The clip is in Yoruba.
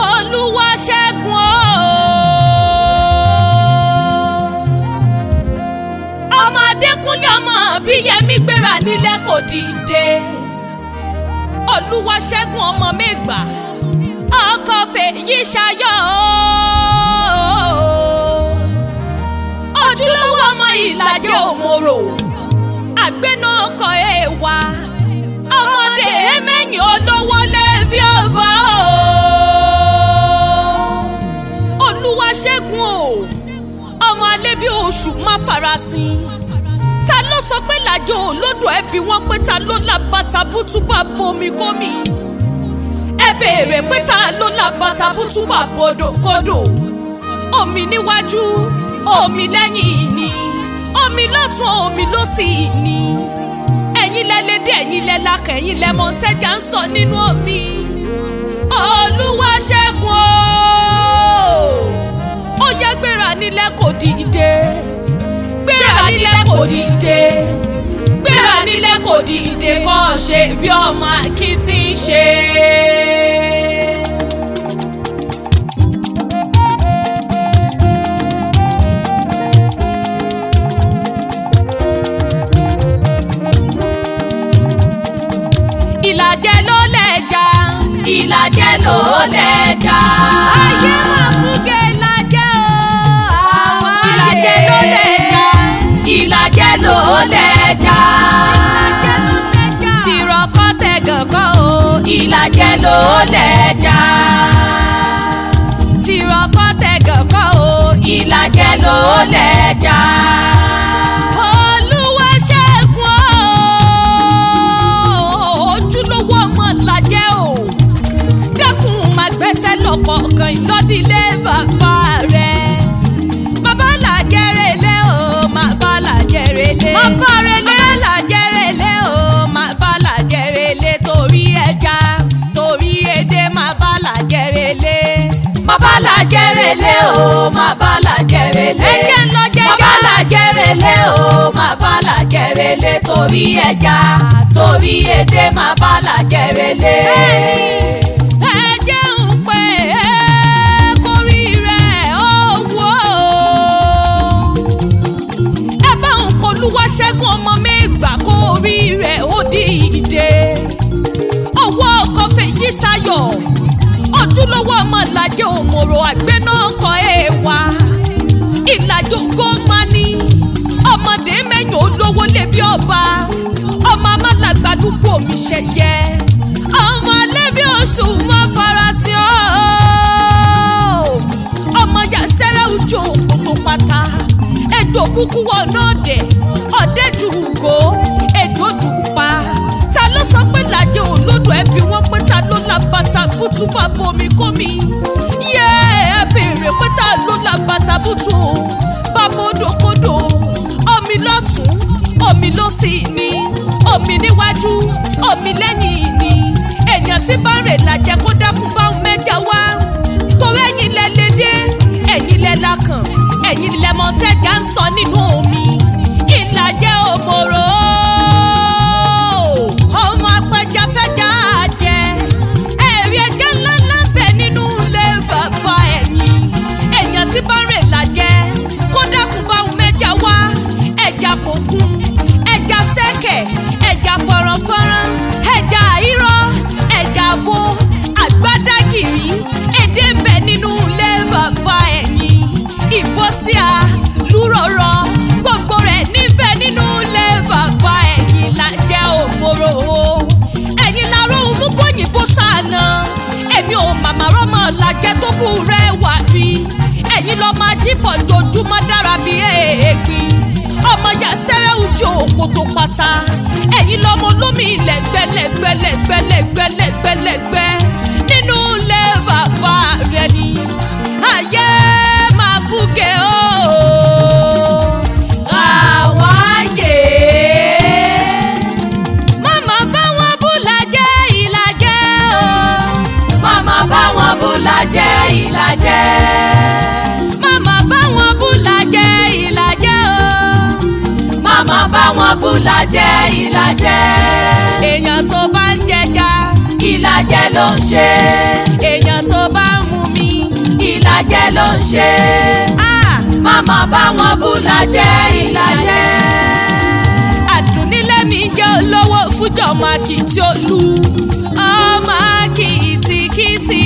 Olúwa ṣẹ́gun o. Ọmọ Adékúnlé ọmọ Bíyẹmí gbéra nílẹ̀ kò dìde. Olúwa ṣẹ́gun ọmọ Mẹ́gbà ọkọ Fèyí ṣayọ̀ ojúlówó ọmọ Ìlàjẹ Òmòrò àgbẹ̀nà ọkọ̀ ẹ̀wà ọmọdé mẹ́yìn olówó lẹ́bí ọba Olúwa ṣẹ́gun o ọmọ alẹ́bí oṣù má farasin ta ló sọ pé Ìlàjẹ olódò ẹbí wọn pé ta ló la bàtà bútúbà bomi kómi ẹ béèrè pé ta ló la bàtà bútúbà bodòkodò omi níwájú omi lẹ́yìn ni omi lọ́tún omi lósì ni ẹ̀yin lẹ́lẹ́dẹ̀ ẹ̀yin lẹ́lákẹ́ ẹ̀yin lẹ́mọ̀ tẹ́jà ń sọ nínú omi Olúwa ṣẹ́gun ó yẹ gbéra nílẹ̀ kò dìde gbéra nílẹ̀ kò dìde gbéra nílẹ̀ kò dìde kó ṣe bí ọmọ akitì ń ṣe. Ìlàjẹ ló lẹ́jà Ìlàjẹ ló lẹ́jà ayé máa fúnge Ìlàjẹ o Ìlàjẹ ló lẹ́jà Ìlàjẹ ló lẹ́jà tìrọ̀kọ́ tẹ̀gànkọ́ o Ìlàjẹ ló lẹ́jà tìrọ̀kọ́ tẹ̀gànkọ́ o Ìlàjẹ ló lẹ́jà. Kọ̀ọ̀kan ìlọ́dílé bàbá rẹ̀ bàbá làjẹrẹlẹ o bàbá làjẹrẹlẹ bàbá làjẹrẹlẹ o bàbá làjẹrẹlẹ torí ẹja torí edé bàbá làjẹrẹlẹ bàbá làjẹrẹlẹ o bàbá làjẹrẹlẹ ẹjẹ ńlọjẹjẹ bàbá làjẹrẹlẹ o bàbá làjẹrẹlẹ torí ẹja torí edé bàbá làjẹrẹlẹ. Olúwa ṣẹ́gun ọmọ Mẹ́gbà kó orí rẹ̀ ó dìde ọwọ́ ọkọ Fèyí ṣayọ̀ ojúlówó ọmọ Ìlàjẹ Òmòrò àgbẹ̀nà ọkọ̀ ẹ̀wà Ìlàjẹ ògómání ọmọdé mẹ́yìn olówó lẹ́bí ọba ọmọ amálàgbàdúgbò mi ṣẹyẹ ọmọ alẹ́bí oṣù má farasin ọmọ yàsẹ́rẹ́ ojú òkòtò pátá èdò búkú wọnà ọ̀dẹ̀ ọ̀dẹ́jùgò èdò dùpá ta ló sọ pé Ìlàjẹ olódò ẹbí wọn pé ta ló la bàtà bútú bá bomi kómi yé ẹ béèrè pé ta ló la bàtà bútú bá bodòkodò omi lọ́tún omi lósì ni omi níwájú omi lẹ́yìn ni èèyàn tí bá rè Ìlàjẹ kó dákun bá ń mẹ́jà wá torí ẹ̀yin lẹ́lẹ́dẹ́ ẹ̀yin lẹ́lákàn ẹ̀yin lẹ́mọ̀ tẹ́jà ń sọ nínú omi Ìlàjẹ Òmòrò ọmọ apẹja fẹjà jẹ ẹ̀rí ẹja ńláńlá bẹ nínú ilé bàbá ẹ̀yìn èèyàn tí bá rè Ìlàjẹ kó dákun bá ń mẹ́jà wá ẹja fòkun ẹja sẹ́kẹ̀ ẹja fọ̀rọ̀fọ̀rọ̀ ẹja irọ́ ẹja bo àgbádàgìrì èdè bẹ nínú ilé bàbá ẹ̀yìn ìbọ́síà lúrọ̀rọ̀ gbogbo rẹ̀ níbẹ̀ nínú ilé bàbá ẹ̀yìn Ìlàjẹ Òmòrò ẹ̀yìn láró mú bóyìnbó ṣàna èmi ò màmá rọ́mọ Ìlàjẹ tó bú rẹ̀ wà rí ẹ̀yìn lọ́ máa jí fọ̀jọ́júmọ́ dára bí èègbìn ọmọ yàsẹ́rẹ́ ojú òkòtò pátá ẹ̀yìn lọ́mọ olómi ilẹ̀ gbẹlẹ̀gbẹlẹ̀gbẹlẹ̀gbẹlẹ̀gbẹ nínú ilé bàbá rẹ̀ ni ayé máa fúge o. Àwáyé màmá bá wọn bú Ìlàjẹ Ìlàjẹ o màmá bá wọn bú Ìlàjẹ Ìlàjẹ màmá bá wọn bú Ìlàjẹ Ìlàjẹ o màmá bá wọn bú Ìlàjẹ Ìlàjẹ èèyàn tó bá ń jẹja Ìlàjẹ ló ń ṣe. èèyàn tó bá mú mi Ìlàjẹ ló ń ṣe. Máma bá wọn bú Ìlàjẹ Ìlàjẹ. Àdùnnílé mi jẹ́ olówó fújọ́ máa kì í tí ó lu ọmọ kìtìkìtì